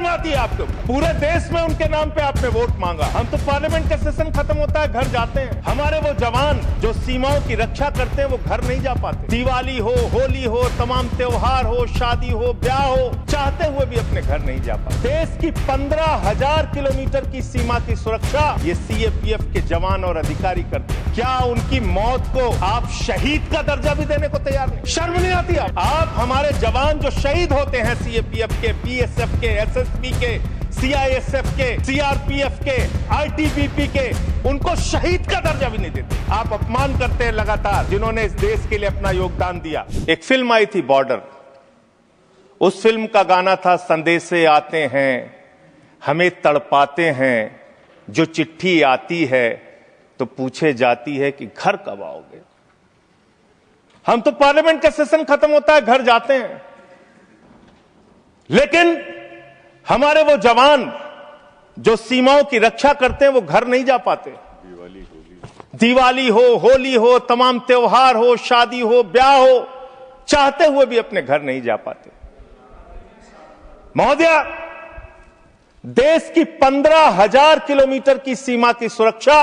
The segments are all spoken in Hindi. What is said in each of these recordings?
नहीं आती है आपको? पूरे देश में उनके नाम पे आपने वोट मांगा। हम तो पार्लियामेंट का सेशन खत्म होता है घर जाते हैं। हमारे वो जवान जो सीमाओं की रक्षा करते हैं वो घर नहीं जा पाते। दिवाली हो, होली हो, तमाम त्योहार हो, शादी हो, ब्याह हो, चाहते हुए भी अपने घर नहीं जा पाते। देश की 15,000 किलोमीटर की सीमा की सुरक्षा ये सीएपीएफ के जवान और अधिकारी करते हैं। क्या उनकी मौत को आप शहीद का दर्जा भी देने को तैयार नहीं? शर्म नहीं आती आप हमारे जवान जो शहीद होते हैं सीएपीएफ के, बीएसएफ के, एसएसबी के, सीआईएसएफ के, सीआरपीएफ के, आईटीबीपी के, उनको शहीद का दर्जा भी नहीं देते। आप अपमान करते हैं लगातार जिन्होंने इस देश के लिए अपना योगदान दिया। एक फिल्म आई थी बॉर्डर, उस फिल्म का गाना था संदेशे आते हैं हमें तड़पाते हैं, जो चिट्ठी आती है तो पूछे जाती है कि घर कब आओगे। हम तो पार्लियामेंट का सेशन खत्म होता है घर जाते हैं, लेकिन हमारे वो जवान जो सीमाओं की रक्षा करते हैं वो घर नहीं जा पाते। दिवाली हो, होली हो, तमाम त्योहार हो, शादी हो, ब्याह हो, चाहते हुए भी अपने घर नहीं जा पाते। महोदया, देश की 15,000 किलोमीटर की सीमा की सुरक्षा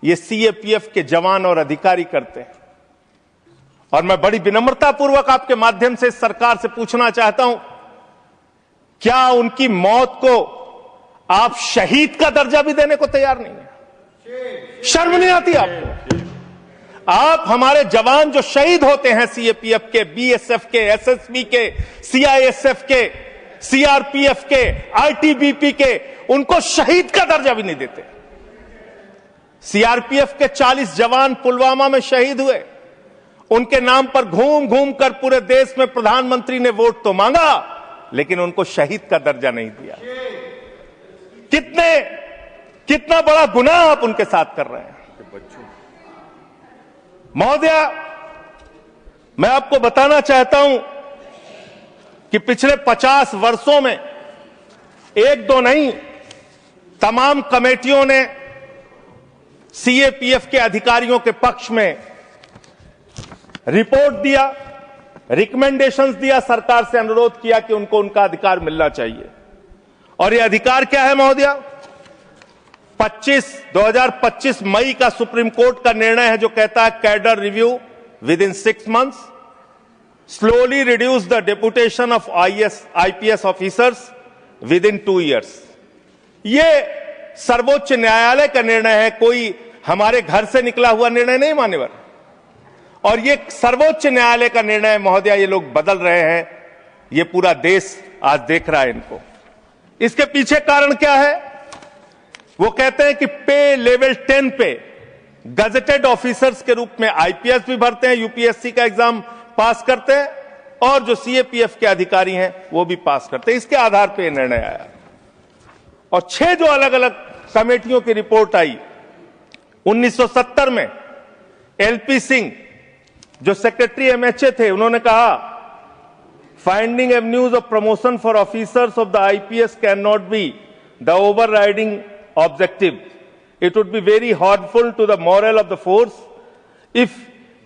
ये सीएपीएफ के जवान और अधिकारी करते हैं। और मैं बड़ी विनम्रता पूर्वक आपके माध्यम से सरकार से पूछना चाहता हूं, क्या उनकी मौत को आप शहीद का दर्जा भी देने को तैयार नहीं है? शर्म नहीं आती आपको? आप हमारे जवान जो शहीद होते हैं सीएपीएफ के, बीएसएफ के, एसएसबी के, सीआईएसएफ के, सीआरपीएफ के, आईटीबीपी के, उनको शहीद का दर्जा भी नहीं देते। सीआरपीएफ के 40 जवान पुलवामा में शहीद हुए। उनके नाम पर घूम घूम कर पूरे देश में प्रधानमंत्री ने वोट तो मांगा, लेकिन उनको शहीद का दर्जा नहीं दिया। कितना बड़ा गुनाह आप उनके साथ कर रहे हैं। महोदया, मैं आपको बताना चाहता हूं कि पिछले 50 वर्षों में एक दो नहीं, तमाम कमेटियों ने सीएपीएफ के अधिकारियों के पक्ष में रिपोर्ट दिया, रिकमेंडेशंस दिया, सरकार से अनुरोध किया कि उनको उनका अधिकार मिलना चाहिए। और यह अधिकार क्या है महोदया? 2025 मई का सुप्रीम कोर्ट का निर्णय है जो कहता है cadre review with in 6 months, slowly reduce the deputation of IPS officers with in 2 years। यह सर्वोच्च न्यायालय का निर्णय है, कोई हमारे घर से निकला हुआ निर्णय नहीं मान्यवर। और ये सर्वोच्च न्यायालय का निर्णय है महोदया, ये लोग बदल रहे हैं, ये पूरा देश आज देख रहा है इनको। इसके पीछे कारण क्या है? वो कहते हैं कि पे लेवल 10 पे गजेटेड ऑफिसर्स के रूप में आईपीएस भी भरते हैं, यूपीएससी का एग्जाम पास करते हैं, और जो सीएपीएफ के अधिकारी हैं वो भी पास करते हैं। इसके आधार पर निर्णय आया। और 6 जो अलग अलग कमेटियों की रिपोर्ट आई, 1970 में एलपी सिंह जो सेक्रेटरी एमएचए थे, उन्होंने कहा finding avenues of promotion for officers of the IPS can not be the overriding objective. It would be very harmful to the moral of the force if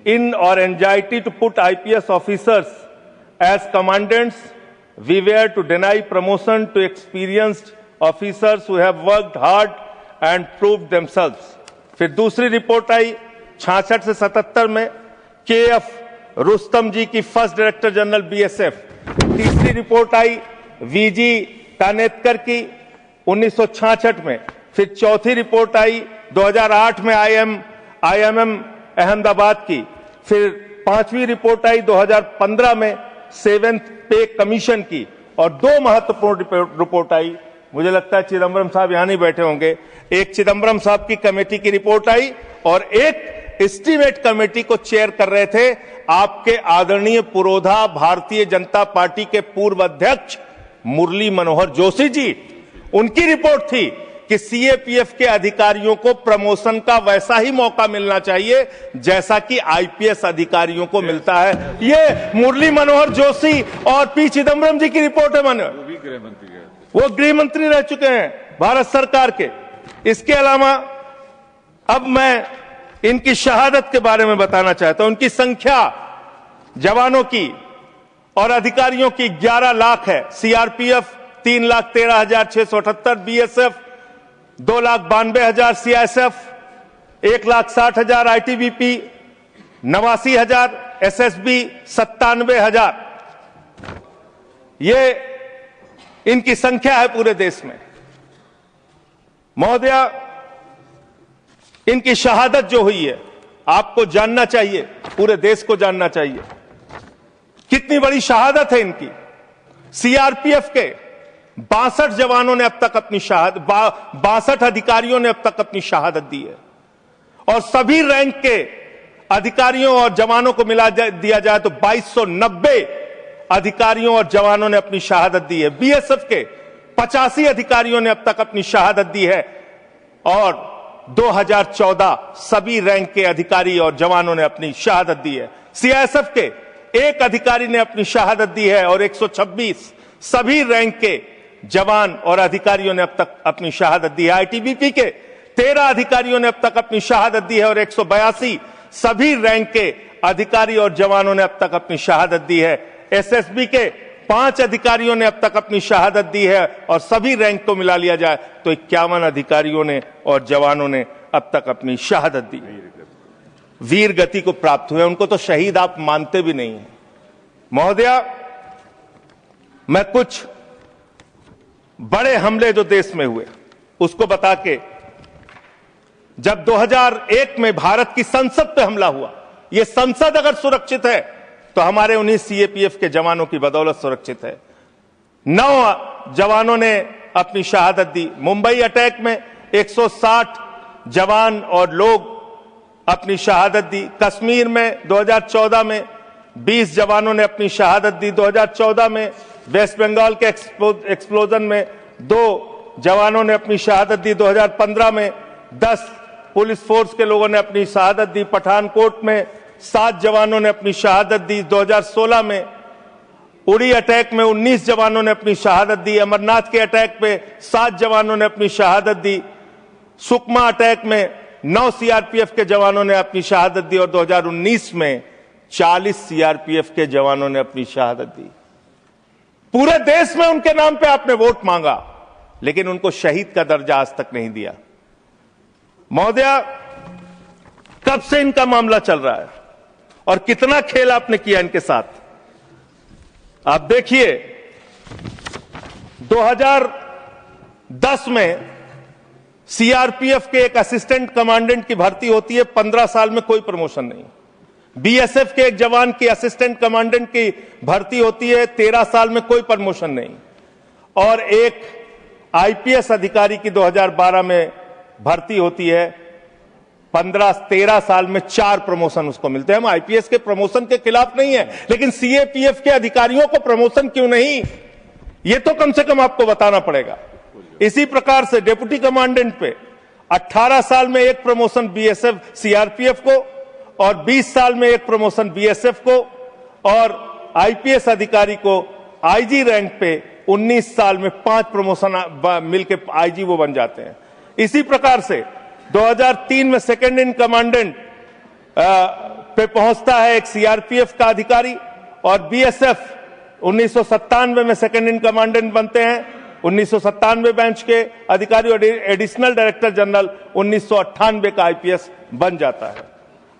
in our anxiety to put IPS officers as commandants we were to deny promotion to experienced officers who have worked hard and proved themselves। फिर दूसरी रिपोर्ट आई 66 से 77 में केएफ रुस्तम जी की फर्स्ट डायरेक्टर जनरल बीएसएफ। तीसरी रिपोर्ट आई वीजी कानेतकर की 1966 में। फिर चौथी रिपोर्ट आई 2008 में आईएमएम अहमदाबाद की। फिर पांचवी रिपोर्ट आई 2015 में 7th पे कमीशन की। और 2 महत्वपूर्ण रिपोर्ट आई, मुझे लगता है चिदम्बरम साहब यहां नहीं बैठे होंगे, एक चिदम्बरम साहब की कमेटी की रिपोर्ट आई और एक एस्टीमेट कमेटी को चेयर कर रहे थे आपके आदरणीय पुरोधा भारतीय जनता पार्टी के पूर्व अध्यक्ष मुरली मनोहर जोशी जी। उनकी रिपोर्ट थी कि सीएपीएफ के अधिकारियों को प्रमोशन का वैसा ही मौका मिलना चाहिए जैसा कि आईपीएस अधिकारियों को मिलता है। ये मुरली मनोहर जोशी और पी चिदम्बरम जी की रिपोर्ट है। वो गृह मंत्री रह चुके हैं भारत सरकार के। इसके अलावा अब मैं इनकी शहादत के बारे में बताना चाहता हूं। उनकी संख्या जवानों की और अधिकारियों की 11 लाख है। CRPF 3,13,678, BSF 2,92,000, CISF 1,60,000, ITBP 89,000, SSB 97,000। ये इनकी संख्या है पूरे देश में। महोदया, इनकी शहादत जो हुई है आपको जानना चाहिए, पूरे देश को जानना चाहिए कितनी बड़ी शहादत है इनकी। सीआरपीएफ के 62 जवानों ने अब तक अपनी 62 अधिकारियों ने अब तक अपनी शहादत दी है, और सभी रैंक के अधिकारियों और जवानों को मिला दिया जाए तो 2290 अधिकारियों और जवानों ने अपनी शहादत दी है। बीएसएफ के 85 अधिकारियों ने अब तक अपनी शहादत दी है, और 2014 सभी रैंक के अधिकारी और जवानों ने अपनी शहादत दी है। सीआईएसएफ के एक अधिकारी ने अपनी शहादत दी है, और 126 सभी रैंक के जवान और अधिकारियों ने अब तक अपनी शहादत दी है। आईटीबीपी के 13 अधिकारियों ने अब तक अपनी शहादत दी है, और 182 सभी रैंक के अधिकारी और जवानों ने अब तक अपनी शहादत दी है। एसएसबी के 5 अधिकारियों ने अब तक अपनी शहादत दी है, और सभी रैंक को मिला लिया जाए तो 51 अधिकारियों ने और जवानों ने अब तक अपनी शहादत दी। वीर गति को प्राप्त हुए, उनको तो शहीद आप मानते भी नहीं हैं। महोदया, मैं कुछ बड़े हमले जो देश में हुए उसको बता के, जब 2001 में भारत की संसद पे हमला हुआ, यह संसद अगर सुरक्षित है तो हमारे 19 सीएपीएफ के जवानों की बदौलत सुरक्षित है। 9 जवानों ने अपनी शहादत दी। मुंबई अटैक में 160 जवान और लोग अपनी शहादत दी। कश्मीर में 2014 में 20 जवानों ने अपनी शहादत दी। 2014 में वेस्ट बंगाल के एक्सप्लोजन में 2 जवानों ने अपनी शहादत दी। 2015 में 10 पुलिस फोर्स के लोगों ने अपनी शहादत दी। पठानकोट में 7 जवानों ने अपनी शहादत दी। 2016 में उड़ी अटैक में 19 जवानों ने अपनी शहादत दी। अमरनाथ के अटैक पे 7 जवानों ने अपनी शहादत दी। सुकमा अटैक में 9 सीआरपीएफ के जवानों ने अपनी शहादत दी, और 2019 में 40 सीआरपीएफ के जवानों ने अपनी शहादत दी। पूरे देश में उनके नाम पे आपने वोट मांगा, लेकिन उनको शहीद का दर्जा आज तक नहीं दिया। महोदया, कब से इनका मामला चल रहा है और कितना खेल आपने किया इनके साथ? आप देखिए, 2010 में सीआरपीएफ के एक असिस्टेंट कमांडेंट की भर्ती होती है, 15 साल में कोई प्रमोशन नहीं। बीएसएफ के एक जवान की असिस्टेंट कमांडेंट की भर्ती होती है, 13 साल में कोई प्रमोशन नहीं। और एक आईपीएस अधिकारी की 2012 में भर्ती होती है, 13 साल में 4 प्रमोशन उसको मिलते हैं। हम आईपीएस के प्रमोशन के खिलाफ नहीं है, लेकिन सीएपीएफ के अधिकारियों को प्रमोशन क्यों नहीं, ये तो कम से कम आपको बताना पड़ेगा। इसी प्रकार से डिप्टी कमांडेंट पे 18 साल में 1 प्रमोशन बीएसएफ सीआरपीएफ को, और 20 साल में 1 प्रमोशन बीएसएफ को, और आईपीएस अधिकारी को आईजी रैंक पे 19 साल में 5 प्रमोशन मिलकर आईजी वो बन जाते हैं। इसी प्रकार से 2003 में सेकंड इन कमांडेंट पे पहुंचता है एक सीआरपीएफ का अधिकारी, और बीएसएफ 1997 में सेकंड इन कमांडेंट बनते हैं, 1997 बैच के अधिकारी, और एडिशनल डायरेक्टर जनरल 1998 का आईपीएस बन जाता है।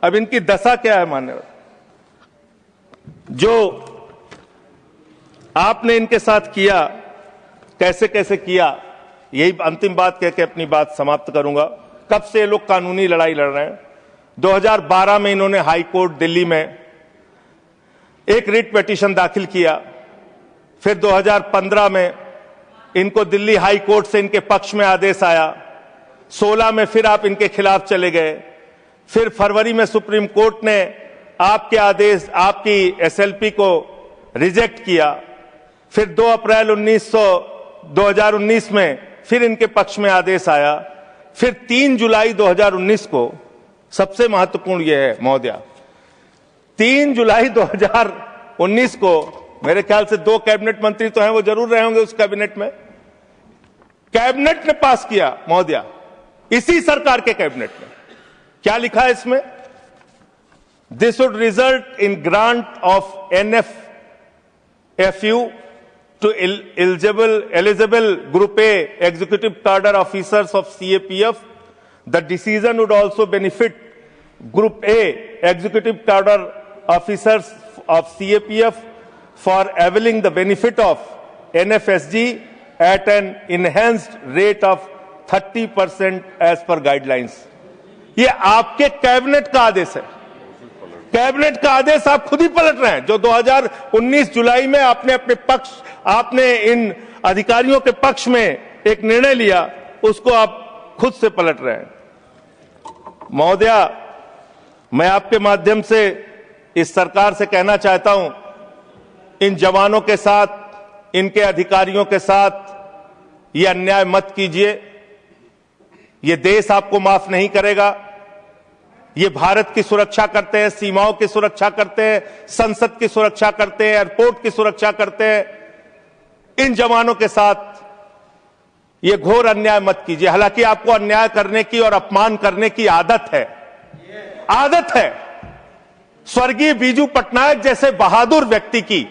अब इनकी दशा क्या है मान्यवर? जो आपने इनके साथ किया, कैसे कैसे किया, यही अंतिम बात कह के अपनी बात समाप्त करूंगा। कब से ये लोग कानूनी लड़ाई लड़ रहे हैं? 2012 में इन्होंने हाई कोर्ट दिल्ली में एक रिट पिटीशन दाखिल किया। फिर 2015 में इनको दिल्ली हाई कोर्ट से इनके पक्ष में आदेश आया। 16 में फिर आप इनके खिलाफ चले गए। फिर फरवरी में सुप्रीम कोर्ट ने आपके आदेश, आपकी एसएलपी को रिजेक्ट किया। फिर 2 अप्रैल 2019 में फिर इनके पक्ष में आदेश आया। फिर 3 जुलाई 2019 को, सबसे महत्वपूर्ण यह है महोदया, 3 जुलाई 2019 को, मेरे ख्याल से 2 कैबिनेट मंत्री तो हैं, वो जरूर रहे होंगे उस कैबिनेट में, कैबिनेट ने पास किया महोदया, इसी सरकार के कैबिनेट में। क्या लिखा है इसमें? This would result in grant of NFFU to eligible Group A executive cadre officers of CAPF. The decision would also benefit Group A executive cadre officers of CAPF for availing the benefit of NFSG at an enhanced rate of 30% as per guidelines. ये आपके कैबिनेट का आदेश है। कैबिनेट का आदेश आप खुद ही पलट रहे हैं। जो 2019 जुलाई में आपने इन अधिकारियों के पक्ष में एक निर्णय लिया, उसको आप खुद से पलट रहे हैं। महोदया, मैं आपके माध्यम से इस सरकार से कहना चाहता हूं, इन जवानों के साथ, इनके अधिकारियों के साथ ये अन्याय मत कीजिए। ये देश आपको माफ नहीं करेगा। ये भारत की सुरक्षा करते हैं, सीमाओं की सुरक्षा करते हैं, संसद की सुरक्षा करते हैं, एयरपोर्ट की सुरक्षा करते हैं। इन जवानों के साथ ये घोर अन्याय मत कीजिए। हालांकि आपको अन्याय करने की और अपमान करने की आदत है। स्वर्गीय बीजू पटनायक जैसे बहादुर व्यक्ति की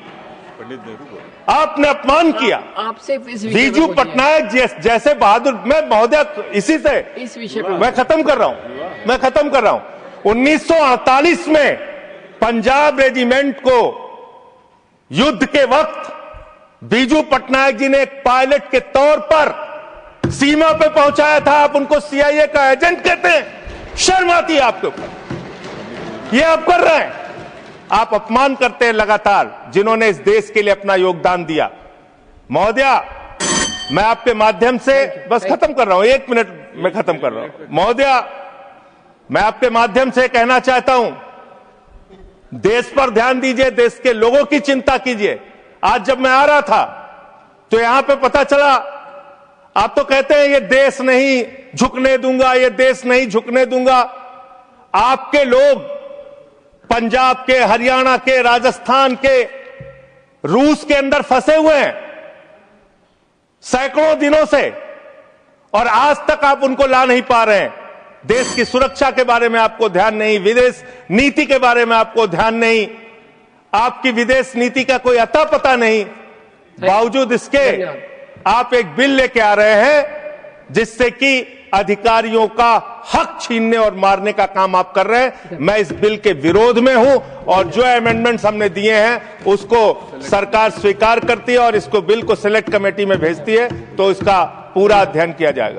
आपने अपमान किया। आपसे बीजू पटनायक जैसे बहादुर, मैं महोदया इसी से इस विषय पर मैं खत्म कर रहा हूं। 1948 में पंजाब रेजिमेंट को युद्ध के वक्त बीजू पटनायक जी ने एक पायलट के तौर पर सीमा पे पहुंचाया था। आप उनको CIA का एजेंट कहते हैं। शर्म आती है आपके ऊपर। ये आप कर रहे हैं। आप अपमान करते हैं लगातार जिन्होंने इस देश के लिए अपना योगदान दिया। महोदया, मैं आपके माध्यम से बस खत्म कर रहा हूं, 1 मिनट में खत्म कर रहा हूं। महोदया, मैं आपके माध्यम से कहना चाहता हूं, देश पर ध्यान दीजिए, देश के लोगों की चिंता कीजिए। आज जब मैं आ रहा था तो यहां पे पता चला, आप तो कहते हैं ये देश नहीं झुकने दूंगा, ये देश नहीं झुकने दूंगा। आपके लोग पंजाब के, हरियाणा के, राजस्थान के, रूस के अंदर फंसे हुए हैं सैकड़ों दिनों से, और आज तक आप उनको ला नहीं पा रहे हैं। देश की सुरक्षा के बारे में आपको ध्यान नहीं, विदेश नीति के बारे में आपको ध्यान नहीं, आपकी विदेश नीति का कोई अता पता नहीं। बावजूद इसके आप एक बिल लेके आ रहे हैं जिससे कि अधिकारियों का हक छीनने और मारने का काम आप कर रहे हैं। मैं इस बिल के विरोध में हूं और जो अमेंडमेंट्स हमने दिए हैं उसको सरकार स्वीकार करती है और इसको बिल को सिलेक्ट कमेटी में भेजती है, तो इसका पूरा अध्ययन किया जाएगा।